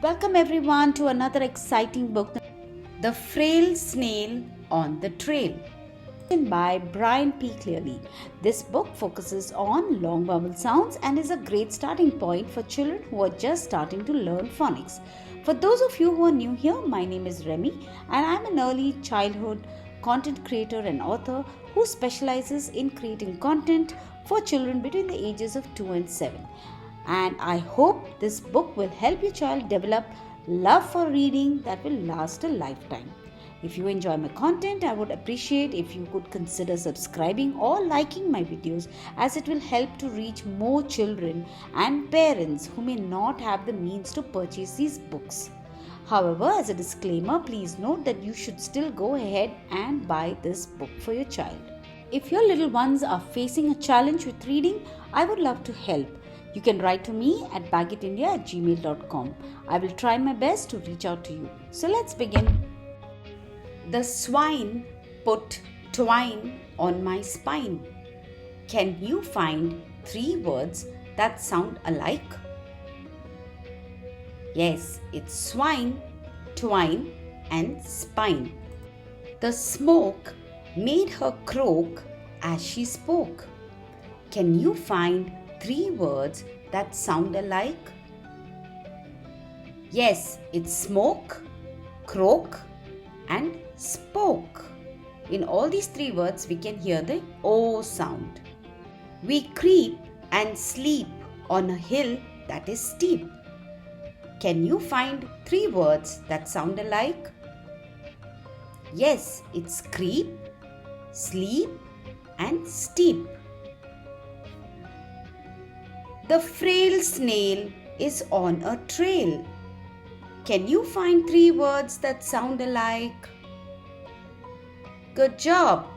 Welcome everyone to another exciting book, The Frail Snail on the Trail, written by Brian P. Clearly. This book focuses on long vowel sounds and is a great starting point for children who are just starting to learn phonics. For those of you who are new here, my name is Remy and I'm an early childhood content creator and author who specializes in creating content for children between the ages of 2 and 7. And I hope this book will help your child develop love for reading that will last a lifetime. If you enjoy my content, I would appreciate if you could consider subscribing or liking my videos, as it will help to reach more children and parents who may not have the means to purchase these books. However, as a disclaimer, please note that you should still go ahead and buy this book for your child. If your little ones are facing a challenge with reading, I would love to help. You can write to me at bagitindia@gmail.com. I will try my best to reach out to you. So let's begin. The swine put twine on my spine. Can you find 3 words that sound alike? Yes, it's swine, twine, and spine. The smoke made her croak as she spoke. Can you find 3 words that sound alike? Yes, it's smoke, croak, and spoke. In all these 3 words, we can hear the O sound. We creep and sleep on a hill that is steep. Can you find 3 words that sound alike? Yes, it's creep, sleep, and steep. The frail snail is on a trail. Can you find 3 words that sound alike? Good job!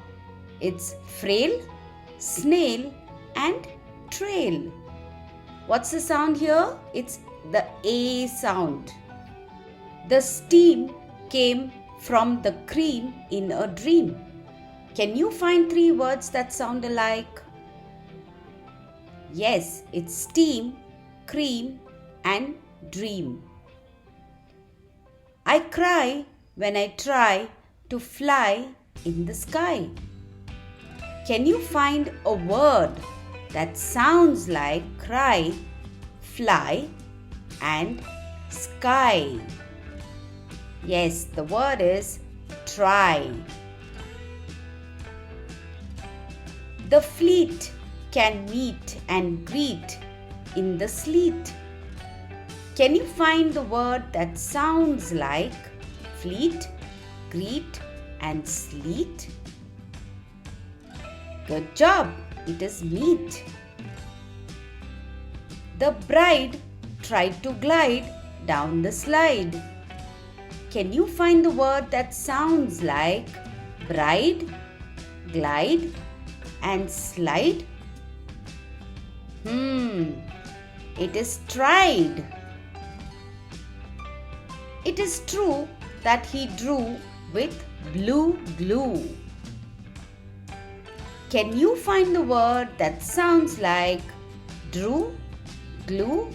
It's frail, snail, and trail. What's the sound here? It's the A sound. The steam came from the cream in a dream. Can you find 3 words that sound alike? Yes, it's steam, cream, and dream. I cry when I try to fly in the sky. Can you find a word that sounds like cry, fly, and sky? Yes, the word is try. The fleet can meet and greet in the sleet. Can you find the word that sounds like fleet, greet, and sleet? Good job! It is meet. The bride tried to glide down the slide. Can you find the word that sounds like bride, glide, and slide? It is tried. It is true that he drew with blue glue. Can you find the word that sounds like drew, glue,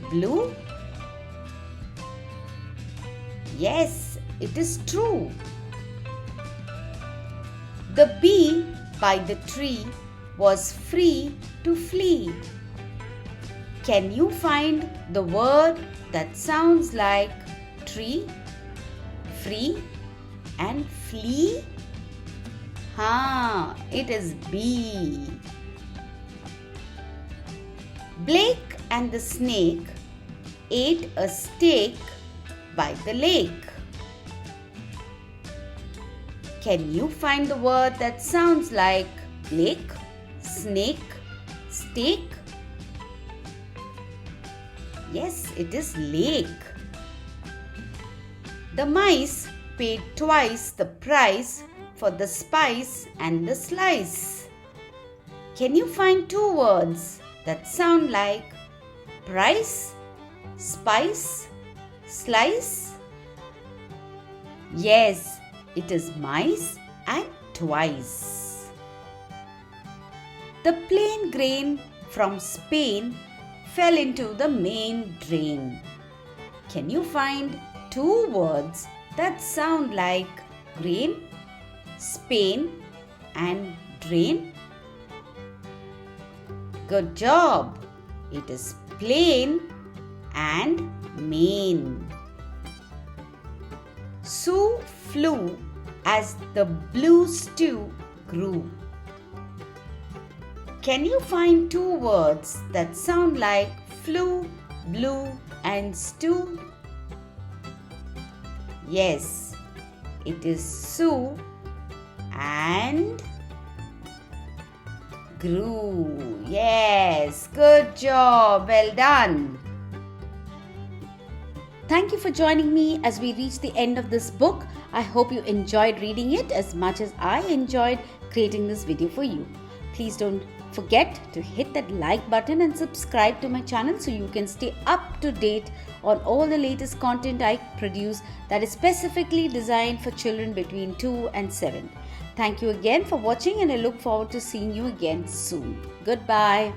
blue? Yes, it is true. The bee by the tree was free to flee. Can you find the word that sounds like tree, free, and flee? It is bee. Blake and the snake ate a steak by the lake. Can you find the word that sounds like lake, snake, steak? Yes, it is lake. The mice paid twice the price for the spice and the slice. Can you find 2 words that sound like price, spice, slice? Yes, it is mice and twice. The plain grain from Spain fell into the main drain. Can you find two words that sound like grain, Spain and drain? Good job! It is plain and main. Sue flew as the blue stew grew. Can you find two words that sound like flew, blue and stew? Yes, it is Sue and grew. Yes, good job. Well done. Thank you for joining me as we reach the end of this book. I hope you enjoyed reading it as much as I enjoyed creating this video for you. Please don't forget to hit that like button and subscribe to my channel so you can stay up to date on all the latest content I produce that is specifically designed for children between 2 and 7. Thank you again for watching and I look forward to seeing you again soon. Goodbye.